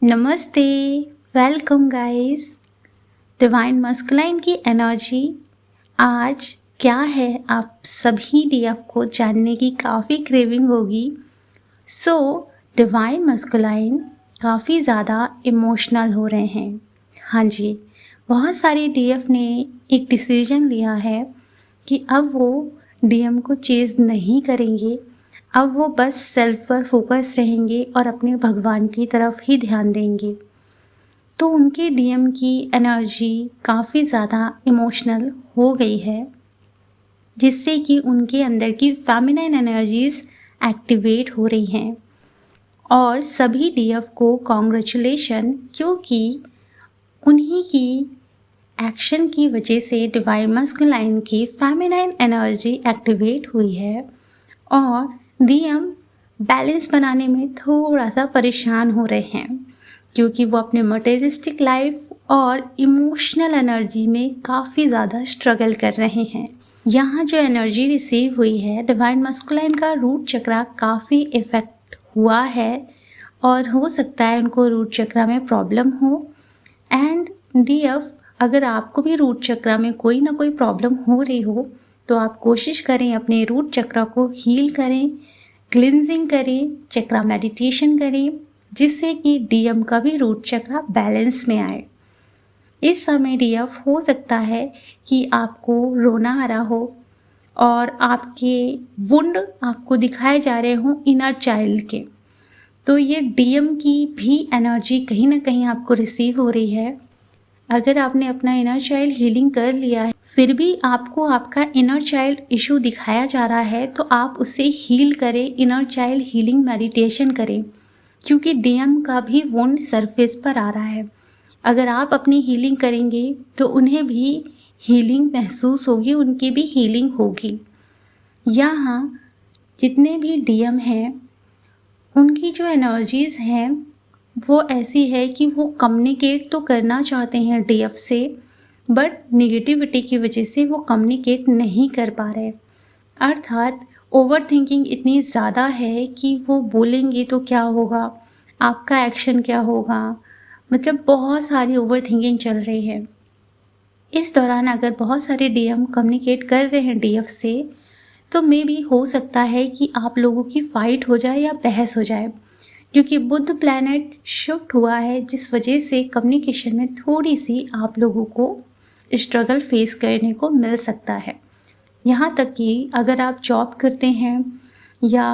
नमस्ते, welcome guys. Divine masculine की energy आज क्या है, आप सभी डीएफ को जानने की काफ़ी क्रेविंग होगी। सो डिवाइन मस्कुलाइन काफ़ी ज़्यादा इमोशनल हो रहे हैं। हाँ जी, बहुत सारे डीएफ ने एक डिसीजन लिया है कि अब वो डीएम को चेज़ नहीं करेंगे। अब वो बस सेल्फ पर फोकस रहेंगे और अपने भगवान की तरफ ही ध्यान देंगे। तो उनके डीएम की एनर्जी काफ़ी ज़्यादा इमोशनल हो गई है, जिससे कि उनके अंदर की फेमिनाइन एनर्जीज एक्टिवेट हो रही हैं। और सभी डीएफ को कॉन्ग्रेचुलेशन, क्योंकि उन्हीं की एक्शन की वजह से डिवाइन मस्कुलाइन की फेमिनाइन एनर्जी एक्टिवेट हुई है और डीएम बैलेंस बनाने में थोड़ा सा परेशान हो रहे हैं, क्योंकि वो अपने मटेरियलिस्टिक लाइफ और इमोशनल एनर्जी में काफ़ी ज़्यादा स्ट्रगल कर रहे हैं। यहाँ जो एनर्जी रिसीव हुई है, डिवाइन मस्कुलाइन का रूट चक्रा काफ़ी इफ़ेक्ट हुआ है और हो सकता है उनको रूट चक्रा में प्रॉब्लम हो। एंड डीएफ, अगर आपको भी रूट चक्रा में कोई ना कोई प्रॉब्लम हो रही हो तो आप कोशिश करें अपने रूट चक्रा को हील करें, क्लिनजिंग करें, चक्रा मेडिटेशन करें, जिससे कि डीएम का भी रूट चक्रा बैलेंस में आए। इस समय डीएफ हो सकता है कि आपको रोना आ रहा हो और आपके वुंड आपको दिखाए जा रहे हों इनर चाइल्ड के। तो ये डीएम की भी एनर्जी कहीं ना कहीं आपको रिसीव हो रही है। अगर आपने अपना इनर चाइल्ड हीलिंग कर लिया है, फिर भी आपको आपका इनर चाइल्ड इशू दिखाया जा रहा है, तो आप उसे हील करें, इनर चाइल्ड हीलिंग मेडिटेशन करें, क्योंकि डीएम का भी वुंड सरफेस पर आ रहा है। अगर आप अपनी हीलिंग करेंगे तो उन्हें भी हीलिंग महसूस होगी, उनकी भी हीलिंग होगी। यहाँ जितने भी डीएम हैं, उनकी जो एनर्जीज़ हैं वो ऐसी है कि वो कम्युनिकेट तो करना चाहते हैं डीएफ से, बट नेगेटिविटी की वजह से वो कम्युनिकेट नहीं कर पा रहे। अर्थात ओवर थिंकिंग इतनी ज़्यादा है कि वो बोलेंगे तो क्या होगा, आपका एक्शन क्या होगा, मतलब बहुत सारी ओवर थिंकिंग चल रही है। इस दौरान अगर बहुत सारे डीएम कम्युनिकेट कर रहे हैं डीएफ से, तो मे भी हो सकता है कि आप लोगों की फ़ाइट हो जाए या बहस हो जाए, क्योंकि बुध प्लैनेट शिफ्ट हुआ है, जिस वजह से कम्युनिकेशन में थोड़ी सी आप लोगों को स्ट्रगल फेस करने को मिल सकता है। यहाँ तक कि अगर आप जॉब करते हैं या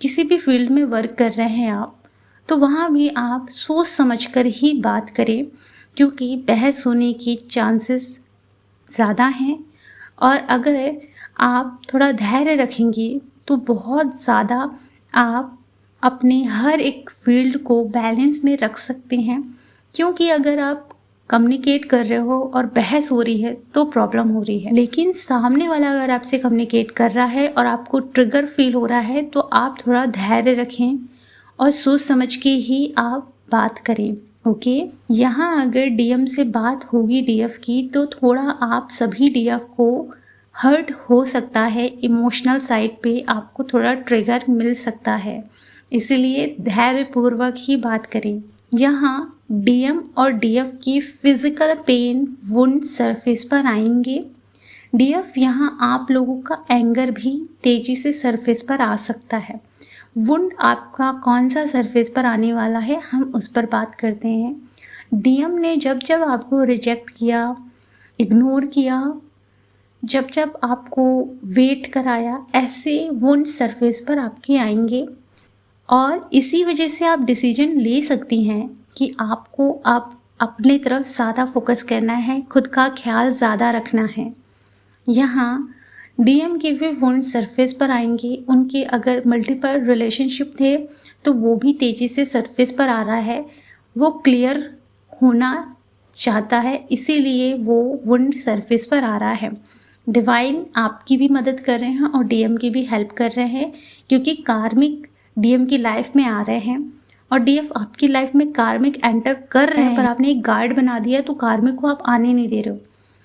किसी भी फील्ड में वर्क कर रहे हैं आप, तो वहाँ भी आप सोच समझकर ही बात करें, क्योंकि बहस होने की चांसेस ज़्यादा हैं। और अगर आप थोड़ा धैर्य रखेंगे तो बहुत ज़्यादा आप अपने हर एक फील्ड को बैलेंस में रख सकते हैं, क्योंकि अगर आप कम्युनिकेट कर रहे हो और बहस हो रही है तो प्रॉब्लम हो रही है, लेकिन सामने वाला अगर आपसे कम्युनिकेट कर रहा है और आपको ट्रिगर फील हो रहा है, तो आप थोड़ा धैर्य रखें और सोच समझ के ही आप बात करें। ओके, यहाँ अगर डीएम से बात होगी डीएफ की, तो थोड़ा आप सभी डीएफ को हर्ट हो सकता है, इमोशनल साइड पे आपको थोड़ा ट्रिगर मिल सकता है, इसलिए धैर्यपूर्वक ही बात करें। यहाँ डीएम और डीएफ की फिजिकल पेन वुंड सरफेस पर आएंगे। डीएफ, यहाँ आप लोगों का एंगर भी तेजी से सरफेस पर आ सकता है। वुंड आपका कौन सा सरफेस पर आने वाला है, हम उस पर बात करते हैं। डीएम ने जब जब आपको रिजेक्ट किया, इग्नोर किया, जब जब आपको वेट कराया, ऐसे वुंड सरफेस पर आपके आएंगे और इसी वजह से आप डिसीजन ले सकती हैं कि आपको अब अपने तरफ ज़्यादा फोकस करना है, खुद का ख्याल ज़्यादा रखना है। यहाँ डीएम के भी वुंड सरफेस पर आएंगे। उनके अगर मल्टीपल रिलेशनशिप थे तो वो भी तेज़ी से सरफेस पर आ रहा है, वो क्लियर होना चाहता है, इसीलिए वो वुंड सरफेस पर आ रहा है। डिवाइन आपकी भी मदद कर रहे हैं और डीएम की भी हेल्प कर रहे हैं, क्योंकि कार्मिक डीएम की लाइफ में आ रहे हैं और डीएफ आपकी लाइफ में कार्मिक एंटर कर रहे हैं, पर आपने एक गार्ड बना दिया, तो कार्मिक को आप आने नहीं दे रहे हो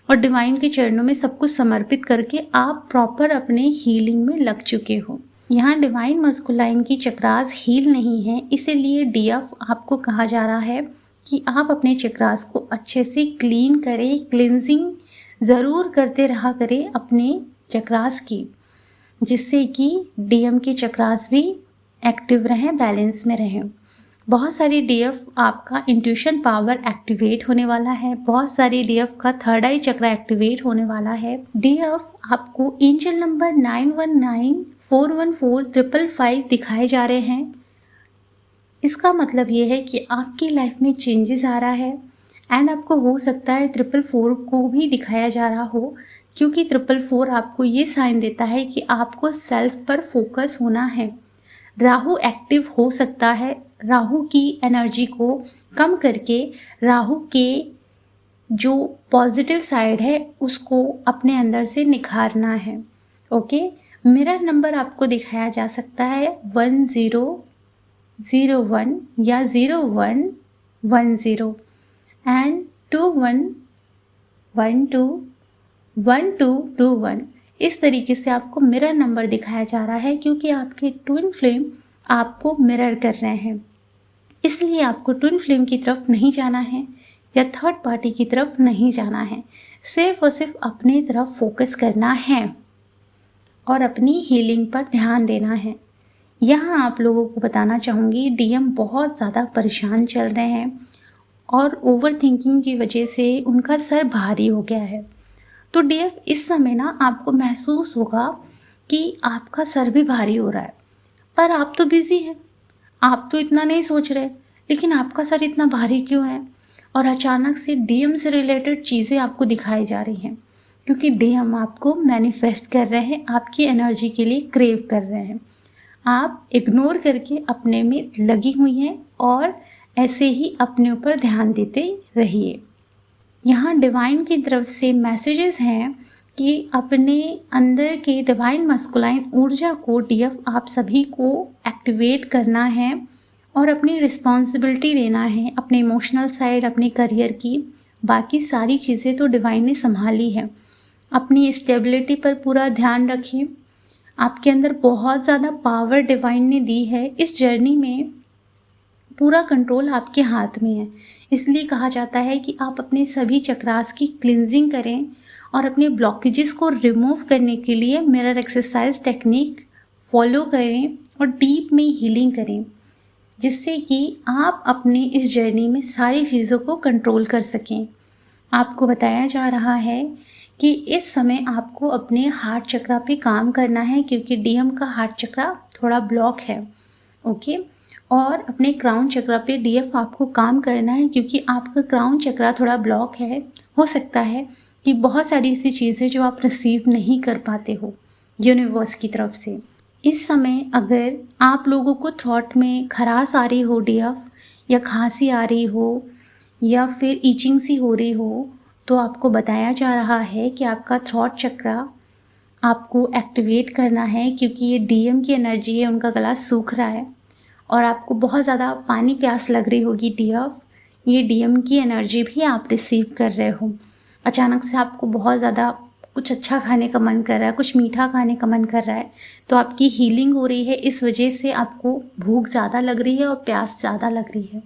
और डिवाइन के चरणों में सब कुछ समर्पित करके आप प्रॉपर अपने हीलिंग में लग चुके हो। यहाँ डिवाइन मस्कुलाइन की चक्रास हील नहीं है, इसीलिए डीएफ आपको कहा जा रहा है कि आप अपने चक्रास को अच्छे से क्लीन करें, क्लिनजिंग ज़रूर करते रहा करें अपने चक्रास की, जिससे कि डीएम के चक्रास भी एक्टिव रहें, बैलेंस में रहें। बहुत सारी डीएफ आपका इंट्यूशन पावर एक्टिवेट होने वाला है, बहुत सारी डीएफ का थर्ड आई चक्र एक्टिवेट होने वाला है। डीएफ आपको एंजल नंबर 91941455 दिखाए जा रहे हैं। इसका मतलब ये है कि आपकी लाइफ में चेंजेस आ रहा है एंड आपको हो सकता है 444 को भी दिखाया जा रहा हो, क्योंकि 444 आपको ये साइन देता है कि आपको सेल्फ पर फोकस होना है। राहु एक्टिव हो सकता है, राहु की एनर्जी को कम करके राहु के जो पॉजिटिव साइड है उसको अपने अंदर से निखारना है। ओके, मिरर नंबर आपको दिखाया जा सकता है 1001 या 0110 एंड 21121221। इस तरीके से आपको मिरर नंबर दिखाया जा रहा है, क्योंकि आपके ट्विन फ्लेम आपको मिरर कर रहे हैं। इसलिए आपको ट्विन फ्लेम की तरफ नहीं जाना है या थर्ड पार्टी की तरफ नहीं जाना है, सिर्फ और सिर्फ अपनी तरफ फोकस करना है और अपनी हीलिंग पर ध्यान देना है। यहाँ आप लोगों को बताना चाहूँगी, डीएम बहुत ज़्यादा परेशान चल रहे हैं और ओवर थिंकिंग की वजह से उनका सर भारी हो गया है। तो डीएफ इस समय ना आपको महसूस होगा कि आपका सर भी भारी हो रहा है, पर आप तो बिजी हैं, आप तो इतना नहीं सोच रहे, लेकिन आपका सर इतना भारी क्यों है? और अचानक से डीएम से रिलेटेड चीज़ें आपको दिखाई जा रही हैं, क्योंकि डीएम आपको मैनिफेस्ट कर रहे हैं, आपकी एनर्जी के लिए क्रेव कर रहे हैं। आप इग्नोर करके अपने में लगी हुई हैं और ऐसे ही अपने ऊपर ध्यान देते रहिए। यहाँ डिवाइन की तरफ से मैसेजेस हैं कि अपने अंदर के डिवाइन मस्कुलाइन ऊर्जा को डीएफ आप सभी को एक्टिवेट करना है और अपनी रिस्पॉन्सिबिलिटी लेना है, अपने इमोशनल साइड, अपने करियर की। बाकी सारी चीज़ें तो डिवाइन ने संभाली है। अपनी स्टेबिलिटी पर पूरा ध्यान रखें। आपके अंदर बहुत ज़्यादा पावर डिवाइन ने दी है। इस जर्नी में पूरा कंट्रोल आपके हाथ में है, इसलिए कहा जाता है कि आप अपने सभी चक्रास की क्लिनजिंग करें और अपने ब्लॉकेजेस को रिमूव करने के लिए मिरर एक्सरसाइज टेक्निक फॉलो करें और डीप में हीलिंग करें, जिससे कि आप अपने इस जर्नी में सारी चीज़ों को कंट्रोल कर सकें। आपको बताया जा रहा है कि इस समय आपको अपने हार्ट चक्रा पे काम करना है, क्योंकि डीएम का हार्ट चक्रा थोड़ा ब्लॉक है। ओके, और अपने क्राउन चक्रा पे डीएफ आपको काम करना है, क्योंकि आपका क्राउन चक्रा थोड़ा ब्लॉक है। हो सकता है कि बहुत सारी ऐसी चीज़ें जो आप रिसीव नहीं कर पाते हो यूनिवर्स की तरफ से। इस समय अगर आप लोगों को थॉट में खराश आ रही हो डीएफ, या खांसी आ रही हो, या फिर ईचिंग सी हो रही हो, तो आपको बताया जा रहा है कि आपका थ्रॉट चक्रा आपको एक्टिवेट करना है, क्योंकि ये डीएम की एनर्जी है, उनका गला सूख रहा है और आपको बहुत ज़्यादा पानी प्यास लग रही होगी डीएफ। ये डीएम की एनर्जी भी आप रिसीव कर रहे हो। अचानक से आपको बहुत ज़्यादा कुछ अच्छा खाने का मन कर रहा है, कुछ मीठा खाने का मन कर रहा है, तो आपकी हीलिंग हो रही है। इस वजह से आपको भूख ज़्यादा लग रही है और प्यास ज़्यादा लग रही है।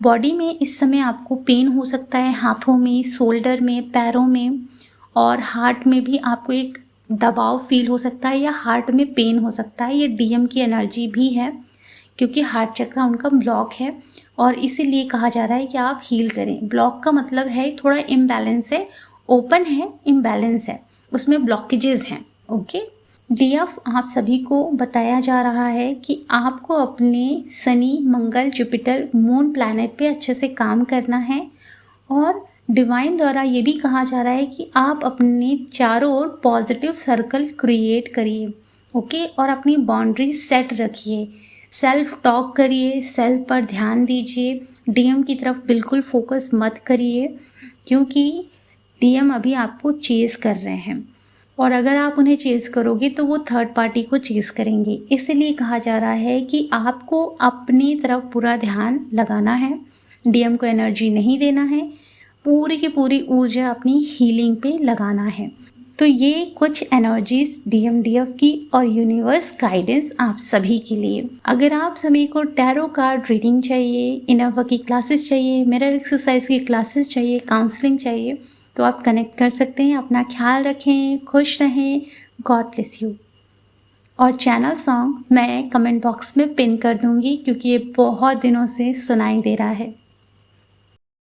बॉडी में इस समय आपको पेन हो सकता है, हाथों में, शोल्डर में, पैरों में, और हार्ट में भी आपको एक दबाव फील हो सकता है या हार्ट में पेन हो सकता है। ये डीएम की एनर्जी भी है, क्योंकि हार्ट चक्र उनका ब्लॉक है और इसीलिए कहा जा रहा है कि आप हील करें। ब्लॉक का मतलब है थोड़ा इम्बैलेंस है, ओपन है, इम्बैलेंस है, उसमें ब्लॉकेजेस हैं। ओके, डीएफ आप सभी को बताया जा रहा है कि आपको अपने शनि, मंगल, जुपिटर, मून प्लैनेट पे अच्छे से काम करना है, और डिवाइन द्वारा ये भी कहा जा रहा है कि आप अपने चारों ओर पॉजिटिव सर्कल क्रिएट करिए। ओके, और अपनी बाउंड्री सेट रखिए, सेल्फ टॉक करिए, सेल्फ पर ध्यान दीजिए। डीएम की तरफ बिल्कुल फोकस मत करिए, क्योंकि डीएम अभी आपको चेज़ कर रहे हैं, और अगर आप उन्हें चेज़ करोगे तो वो थर्ड पार्टी को चेज़ करेंगे। इसलिए कहा जा रहा है कि आपको अपनी तरफ पूरा ध्यान लगाना है, डीएम को एनर्जी नहीं देना है, पूरी की पूरी ऊर्जा अपनी हीलिंग पे लगाना है। तो ये कुछ एनर्जीज डीएमडीएफ की और यूनिवर्स गाइडेंस आप सभी के लिए। अगर आप सभी को टैरो कार्ड रीडिंग चाहिए, इनर वर्क की क्लासेस चाहिए, मिरर एक्सरसाइज की क्लासेस चाहिए, काउंसलिंग चाहिए, तो आप कनेक्ट कर सकते हैं। अपना ख्याल रखें, खुश रहें, गॉड ब्लेस यू। और चैनल सॉन्ग मैं कमेंट बॉक्स में पिन कर दूंगी क्योंकि ये बहुत दिनों से सुनाई दे रहा है।